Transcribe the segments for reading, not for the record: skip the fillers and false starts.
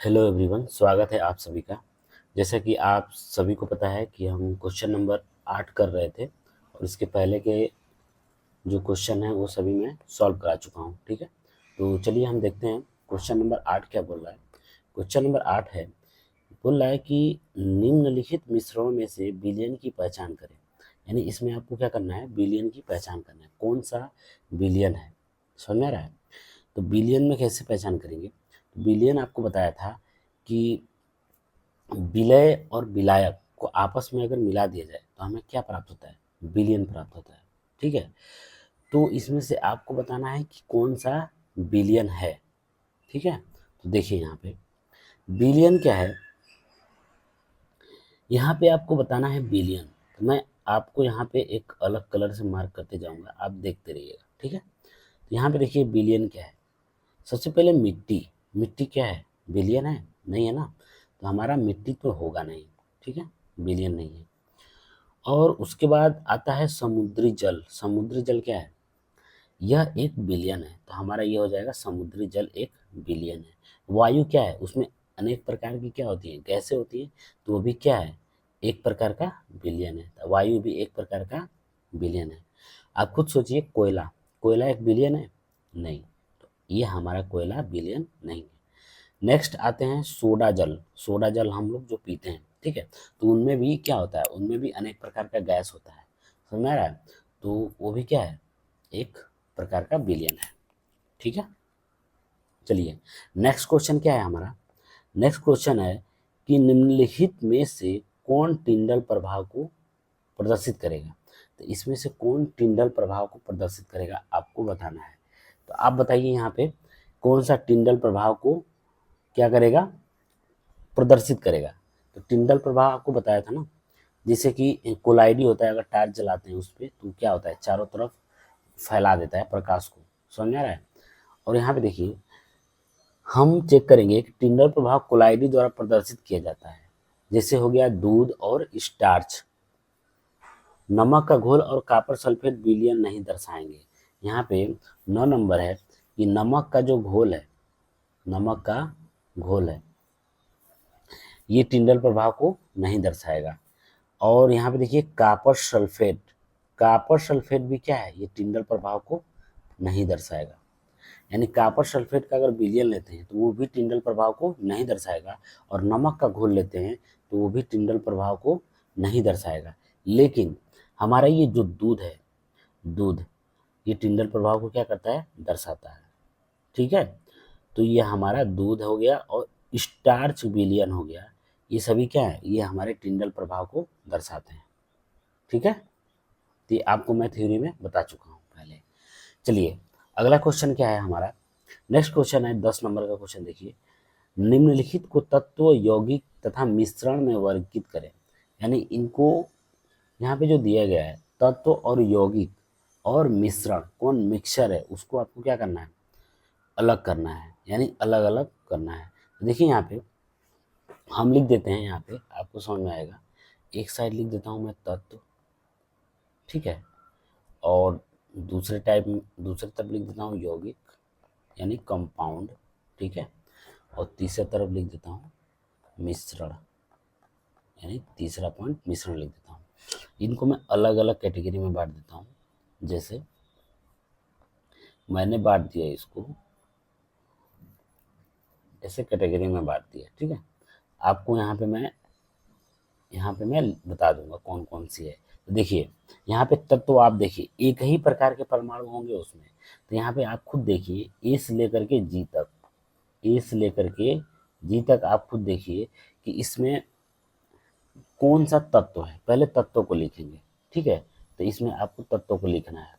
Hello everyone, स्वागत है आप सभी का। जैसा कि आप सभी को पता है कि हम क्वेश्चन नंबर 8 कर रहे थे और इसके पहले के जो क्वेश्चन हैं वो सभी मैं सॉल्व करा चुका हूँ। ठीक है, तो चलिए हम देखते हैं क्वेश्चन नंबर 8 क्या बोल रहा है। क्वेश्चन नंबर 8 है, बोल रहा है कि निम्नलिखित मिश्रणों में से बिलियन की पहचान करें। यानी इसमें आपको क्या करना है, बिलियन की पहचान करना है, कौन सा बिलियन है। समझ में आ रहा है? तो बिलियन में कैसे पहचान करेंगे, तो बिलियन आपको बताया था कि विलय और विलायक को आपस में अगर मिला दिया जाए तो हमें क्या प्राप्त होता है, बिलियन प्राप्त होता है। ठीक है, तो इसमें से आपको बताना है कि कौन सा बिलियन है। ठीक है, तो देखिए यहाँ पे बिलियन क्या है, यहाँ पे आपको बताना है बिलियन। तो मैं आपको यहाँ पे एक अलग कलर से मार्क करते जाऊंगा, आप देखते रहिएगा। ठीक है, तो यहाँ पे देखिए बिलियन क्या है। सबसे पहले मिट्टी, मिट्टी क्या है, बिलियन है? नहीं है ना, तो हमारा मिट्टी तो होगा नहीं। ठीक है, बिलियन नहीं है। और उसके बाद आता है समुद्री जल। समुद्री जल क्या है, यह एक बिलियन है, तो हमारा ये हो जाएगा समुद्री जल एक बिलियन है। वायु क्या है, उसमें अनेक प्रकार की क्या होती है, गैसें होती हैं, तो वो भी क्या है, एक प्रकार का बिलियन है। तो वायु भी एक प्रकार का बिलियन है। आप खुद सोचिए, कोयला, कोयला एक बिलियन है? नहीं, तो ये हमारा कोयला बिलियन नहीं है। नेक्स्ट आते हैं सोडा जल। सोडा जल हम लोग जो पीते हैं, ठीक है, तो उनमें भी क्या होता है, उनमें भी अनेक प्रकार का गैस होता है। समझ में आ रहा है? तो वो भी क्या है, एक प्रकार का बिलियन है। ठीक है, चलिए नेक्स्ट क्वेश्चन क्या है हमारा। नेक्स्ट क्वेश्चन है कि निम्नलिखित में से कौन टिंडल प्रभाव को प्रदर्शित करेगा। तो इसमें से कौन टिंडल प्रभाव को प्रदर्शित करेगा आपको बताना है। तो आप बताइए यहाँ पे कौन सा टिंडल प्रभाव को क्या करेगा, प्रदर्शित करेगा। तो टिंडल प्रभाव आपको बताया था ना, जैसे कि कोलाइडी होता है, अगर टार्च जलाते हैं उस पर तो क्या होता है, चारों तरफ फैला देता है प्रकाश को। समझ में आ रहा है? और यहाँ पे देखिए हम चेक करेंगे कि टिंडल प्रभाव कोलाइडी द्वारा प्रदर्शित किया जाता है। जैसे हो गया दूध और स्टार्च, नमक का घोल और कॉपर सल्फेट विलयन नहीं दर्शाएंगे। यहाँ पे 9 नंबर है कि नमक का जो घोल है, नमक का घोल है, ये टिंडल प्रभाव को नहीं दर्शाएगा। और यहाँ पे देखिए कॉपर सल्फेट, कॉपर सल्फेट भी क्या है, ये टिंडल प्रभाव को नहीं दर्शाएगा। यानी कॉपर सल्फेट का अगर विलयन लेते हैं तो वो भी टिंडल प्रभाव को नहीं दर्शाएगा, और नमक का घोल लेते हैं तो वो भी टिंडल प्रभाव को नहीं दर्शाएगा। लेकिन हमारा ये जो दूध है, दूध, ये टिंडल प्रभाव को क्या करता है, दर्शाता है। ठीक है, तो ये हमारा दूध हो गया और स्टार्च विलयन हो गया, ये सभी क्या है, ये हमारे टिंडल प्रभाव को दर्शाते हैं। ठीक है, तो ये आपको मैं थ्योरी में बता चुका हूँ पहले। चलिए अगला क्वेश्चन क्या है हमारा। नेक्स्ट क्वेश्चन है 10 नंबर का क्वेश्चन। देखिए निम्नलिखित को तत्व, यौगिक तथा मिश्रण में वर्गीकृत करें। यानी इनको यहाँ पे जो दिया गया है तत्व और यौगिक और मिश्रण, कौन मिक्सचर है, उसको आपको क्या करना है, अलग करना है, यानी अलग अलग करना है। तो देखिए यहाँ पे हम लिख देते हैं, यहाँ पे आपको समझ में आएगा। एक साइड लिख देता हूँ मैं तत्व, ठीक है, और दूसरे टाइप में दूसरी तरफ लिख देता हूँ यौगिक यानी कंपाउंड, ठीक है, और तीसरी तरफ लिख देता हूँ मिश्रण, यानी तीसरा पॉइंट मिश्रण लिख देता हूँ। इनको मैं अलग अलग कैटेगरी में बांट देता हूँ। जैसे मैंने बांट दिया इसको, ऐसे कैटेगरी में बांट दिया, ठीक है। आपको यहाँ पे मैं बता दूंगा कौन कौन सी है। तो देखिए यहाँ पे तत्व आप देखिए एक ही प्रकार के परमाणु होंगे उसमें। तो यहाँ पे आप खुद देखिए ए से लेकर के जी तक, ए से लेकर के जी तक आप खुद देखिए कि इसमें कौन सा तत्व है। पहले तत्व को लिखेंगे, ठीक है, तो इसमें आपको तत्व को लिखना है।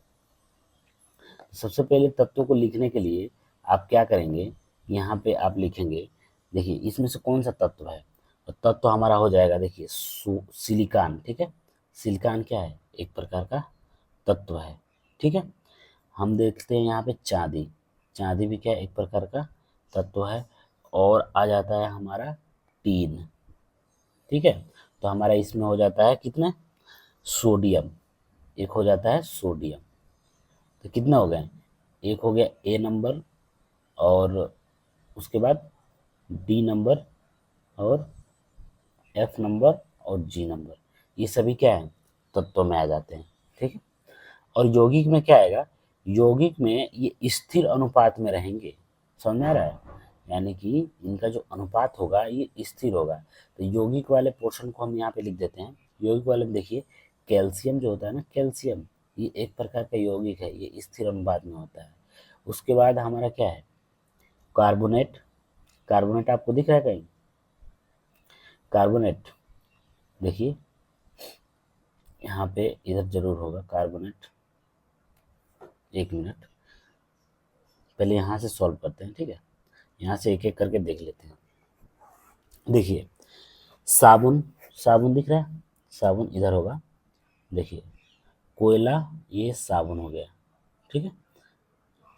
सबसे पहले तत्व को लिखने के लिए आप क्या करेंगे, यहाँ पे आप लिखेंगे, देखिए इसमें से कौन सा तत्व है, तो तत्व हमारा हो जाएगा, देखिए सिलिकॉन, ठीक है। सिलिकॉन क्या है, एक प्रकार का तत्व है, ठीक है। हम देखते हैं यहाँ पे चांदी, चांदी भी क्या है, एक प्रकार का तत्व है। और आ जाता है हमारा टीन, ठीक है, तो हमारा इसमें हो जाता है कितना, सोडियम, एक हो जाता है सोडियम। तो कितना हो गए, एक हो गया ए नंबर, और उसके बाद डी नंबर और एफ नंबर और जी नंबर, ये सभी क्या है, तत्वों में आ जाते हैं। ठीक है। और यौगिक में क्या आएगा, यौगिक में ये स्थिर अनुपात में रहेंगे। समझ में आ रहा है, यानी कि इनका जो अनुपात होगा ये स्थिर होगा। तो यौगिक वाले पोर्शन को हम यहाँ पे लिख देते हैं। यौगिक वाले में देखिए, कैल्शियम जो होता है ना, कैल्शियम ये एक प्रकार का यौगिक है, ये स्थिर अनुपात में होता है। उसके बाद हमारा क्या है, कार्बोनेट। कार्बोनेट आपको दिख रहा है कहीं, कार्बोनेट देखिए यहाँ पे इधर जरूर होगा कार्बोनेट। एक मिनट, पहले यहाँ से सॉल्व करते हैं। ठीक है, यहाँ से एक एक करके देख लेते हैं। देखिए साबुन, साबुन दिख रहा है, साबुन इधर होगा। देखिए कोयला, ये साबुन हो गया। ठीक है,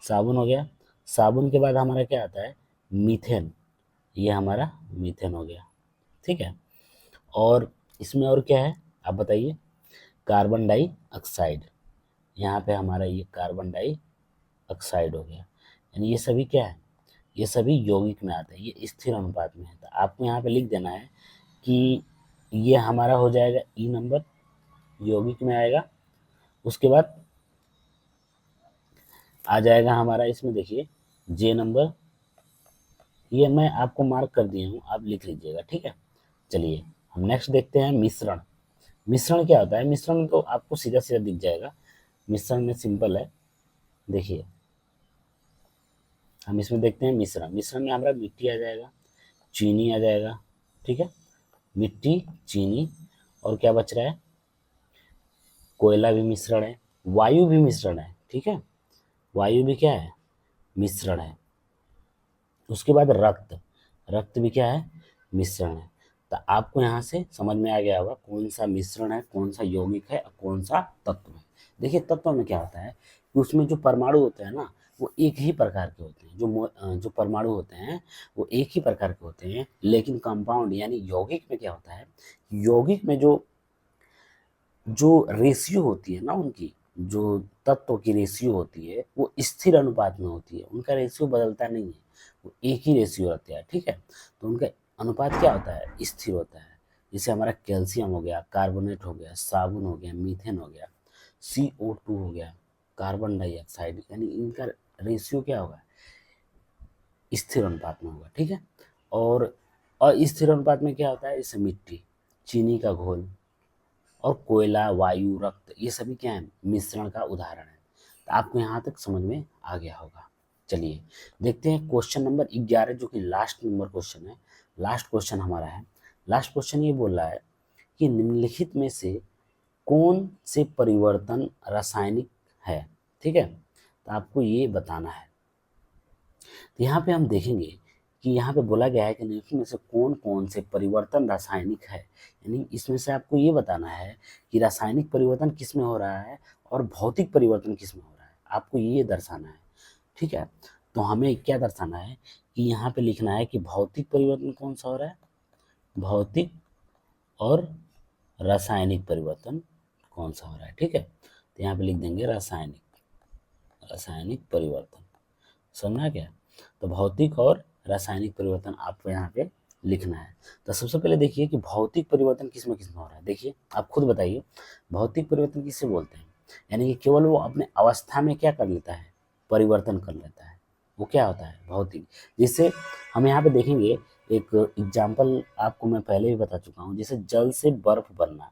साबुन हो गया। साबुन के बाद हमारा क्या आता है, मीथेन, ये हमारा मीथेन हो गया। ठीक है, और इसमें और क्या है आप बताइए, कार्बन डाई ऑक्साइड, यहाँ पे हमारा ये कार्बन डाई ऑक्साइड हो गया। यानी ये सभी क्या है, ये सभी यौगिक में आते हैं, ये स्थिर अनुपात में है। तो आपको यहाँ पे लिख देना है कि ये हमारा हो जाएगा ई नंबर, यौगिक में आएगा। उसके बाद आ जाएगा हमारा इसमें देखिए जे नंबर, ये मैं आपको मार्क कर दिया हूँ, आप लिख लीजिएगा। ठीक है, चलिए हम नेक्स्ट देखते हैं मिश्रण। मिश्रण क्या होता है, मिश्रण तो आपको सीधा सीधा दिख जाएगा। मिश्रण में सिंपल है, देखिए हम इसमें देखते हैं मिश्रण। मिश्रण में हमारा मिट्टी आ जाएगा, चीनी आ जाएगा। ठीक है, मिट्टी, चीनी, और क्या बच रहा है, कोयला भी मिश्रण है, वायु भी मिश्रण है। ठीक है, वायु भी क्या है, मिश्रण है। उसके बाद रक्त, रक्त भी क्या है, मिश्रण है। तो आपको यहाँ से समझ में आ गया होगा कौन सा मिश्रण है, कौन सा यौगिक है और कौन सा तत्व है। देखिए तत्व में क्या होता है कि उसमें जो परमाणु होते हैं ना, वो एक ही प्रकार के होते हैं। जो परमाणु होते हैं वो एक ही प्रकार के होते हैं, लेकिन कंपाउंड यानी यौगिक में क्या होता है, यौगिक में जो जो रेशियो होती है ना, उनकी जो तत्व की रेशियो होती है वो स्थिर अनुपात में होती है, उनका रेशियो बदलता नहीं है, वो एक ही रेशियो रहता है। ठीक है, तो उनका अनुपात क्या होता है, स्थिर होता है। जैसे हमारा कैल्शियम हो गया, कार्बोनेट हो गया, साबुन हो गया, मीथेन हो गया, CO2 हो गया, कार्बन डाइऑक्साइड, यानी इनका रेशियो क्या होगा, स्थिर अनुपात में होगा। ठीक है, और अस्थिर अनुपात में क्या होता है, जैसे मिट्टी, चीनी का घोल और कोयला, वायु, रक्त, ये सभी क्या है, मिश्रण का उदाहरण है। तो आपको यहाँ तक समझ में आ गया होगा। चलिए देखते हैं क्वेश्चन नंबर 11, जो कि लास्ट नंबर क्वेश्चन है। लास्ट क्वेश्चन हमारा है। लास्ट क्वेश्चन ये बोल रहा है कि निम्नलिखित में से कौन से परिवर्तन रासायनिक है। ठीक है, तो आपको ये बताना है। तो यहाँ पे हम देखेंगे कि यहाँ पे बोला गया है कि निम्नलिखित में से कौन कौन से परिवर्तन रासायनिक है, यानी इसमें से आपको ये बताना है कि रासायनिक परिवर्तन किस में हो रहा है और भौतिक परिवर्तन किस में हो रहा है, आपको ये दर्शाना है। ठीक है, तो हमें क्या दर्शाना है कि यहाँ पे लिखना है कि भौतिक परिवर्तन कौन सा हो रहा है, भौतिक और रासायनिक परिवर्तन कौन सा हो रहा है। ठीक है, तो यहाँ पे लिख देंगे रासायनिक, रासायनिक परिवर्तन। समझना क्या, तो भौतिक और रासायनिक परिवर्तन आपको यहाँ पे लिखना है। तो सबसे पहले देखिए कि भौतिक परिवर्तन किसमें किसमें हो रहा है। देखिए आप खुद बताइए, भौतिक परिवर्तन किससे बोलते हैं, यानी कि केवल वो अपने अवस्था में क्या कर लेता है, परिवर्तन कर लेता है, वो क्या होता है, भौतिक। जिससे हम यहाँ पे देखेंगे एक एग्जाम्पल आपको मैं पहले भी बता चुका हूँ, जैसे जल से बर्फ बनना,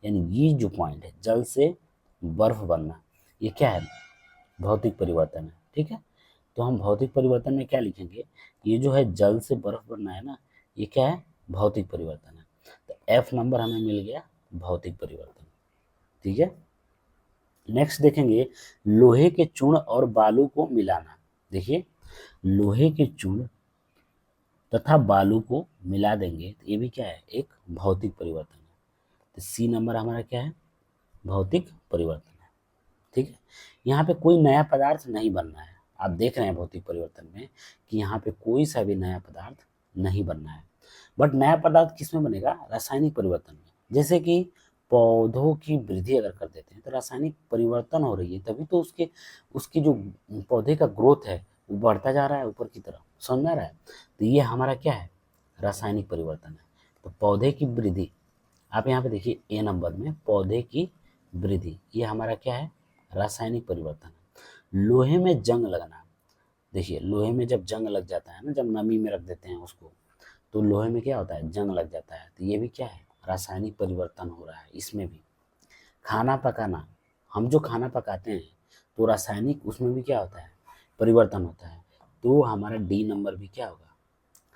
यानी ये जो पॉइंट है जल से बर्फ बनना, ये क्या है, भौतिक परिवर्तन है। ठीक है, तो हम भौतिक परिवर्तन में क्या लिखेंगे, ये जो है जल से बर्फ बनना है ना, ये क्या है, भौतिक परिवर्तन है। तो F नंबर हमें मिल गया, भौतिक परिवर्तन। ठीक है, नेक्स्ट देखेंगे लोहे के चूर्ण और बालू को मिलाना। देखिए लोहे के चूर्ण तथा बालू को मिला देंगे तो ये भी क्या है, एक भौतिक परिवर्तन है। तो C नंबर हमारा क्या है, भौतिक परिवर्तन है। ठीक है, यहाँ पे कोई नया पदार्थ नहीं बनना है। आप देख रहे हैं भौतिक परिवर्तन में कि यहाँ पे कोई सा भी नया पदार्थ नहीं बनना है। बट नया पदार्थ किस में बनेगा, रासायनिक परिवर्तन में। जैसे कि पौधों की वृद्धि अगर कर देते हैं तो रासायनिक परिवर्तन हो रही है, तभी तो उसके उसकी जो पौधे का ग्रोथ है वो बढ़ता जा रहा है ऊपर की तरफ। समझ में आ रहा है। तो ये हमारा क्या है, रासायनिक परिवर्तन है। तो पौधे की वृद्धि, आप यहाँ पे देखिए ए नंबर में पौधे की वृद्धि, ये हमारा क्या है, रासायनिक परिवर्तन है। लोहे में जंग लगना, देखिए लोहे में जब जंग लग जाता है ना, जब नमी में रख देते हैं उसको, तो लोहे में क्या होता है, जंग लग जाता है। तो ये भी क्या है, रासायनिक परिवर्तन हो रहा है इसमें भी। खाना पकाना, हम जो खाना पकाते हैं तो रासायनिक उसमें भी क्या होता है, परिवर्तन होता है। तो हमारा डी नंबर भी क्या होगा,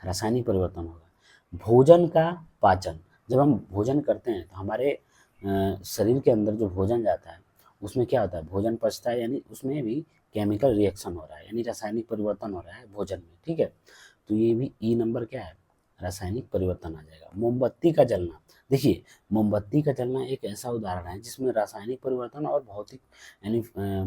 रासायनिक परिवर्तन होगा। भोजन का पाचन, जब हम भोजन करते हैं तो हमारे शरीर के अंदर जो भोजन जाता है उसमें क्या होता है, भोजन पचता है, यानी उसमें भी केमिकल रिएक्शन हो रहा है, यानी रासायनिक परिवर्तन हो रहा है भोजन में, ठीक है। तो ये भी ई नंबर क्या है, रासायनिक परिवर्तन आ जाएगा। मोमबत्ती का जलना, देखिए मोमबत्ती का जलना एक ऐसा उदाहरण है जिसमें रासायनिक परिवर्तन और भौतिक, यानी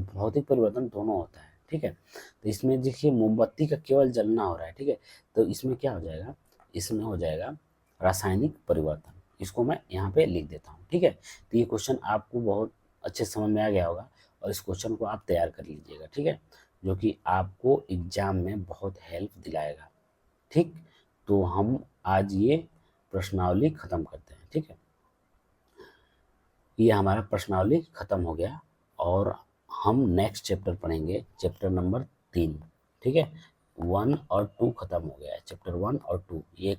भौतिक परिवर्तन दोनों होता है, ठीक है। तो इसमें देखिए मोमबत्ती का केवल जलना हो रहा है, ठीक है। तो इसमें क्या हो जाएगा, इसमें हो जाएगा रासायनिक परिवर्तन। इसको मैं यहाँ पे लिख देता हूँ, ठीक है। तो ये क्वेश्चन आपको बहुत अच्छे समझ में आ गया होगा, और इस क्वेश्चन को आप तैयार कर लीजिएगा, ठीक है, जो कि आपको एग्जाम में बहुत हेल्प दिलाएगा, ठीक। तो हम आज ये प्रश्नावली खत्म करते हैं, ठीक है। ये हमारा प्रश्नावली खत्म हो गया, और हम नेक्स्ट चैप्टर पढ़ेंगे, चैप्टर नंबर 3, ठीक है। 1 और 2 खत्म हो गया है, चैप्टर 1 और 2। ये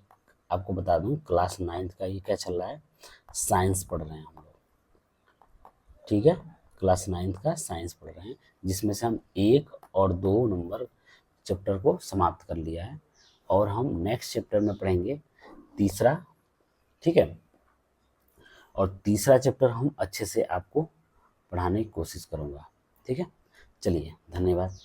आपको बता दूं क्लास 9th का ये क्या चल रहा है, साइंस पढ़ रहे हैं हम लोग, ठीक है। क्लास 9th का साइंस पढ़ रहे हैं, जिसमें से हम 1 और 2 नंबर चैप्टर को समाप्त कर लिया है, और हम नेक्स्ट चैप्टर में पढ़ेंगे तीसरा, ठीक है। और तीसरा चैप्टर हम अच्छे से आपको पढ़ाने की कोशिश करूँगा, ठीक है। चलिए, धन्यवाद।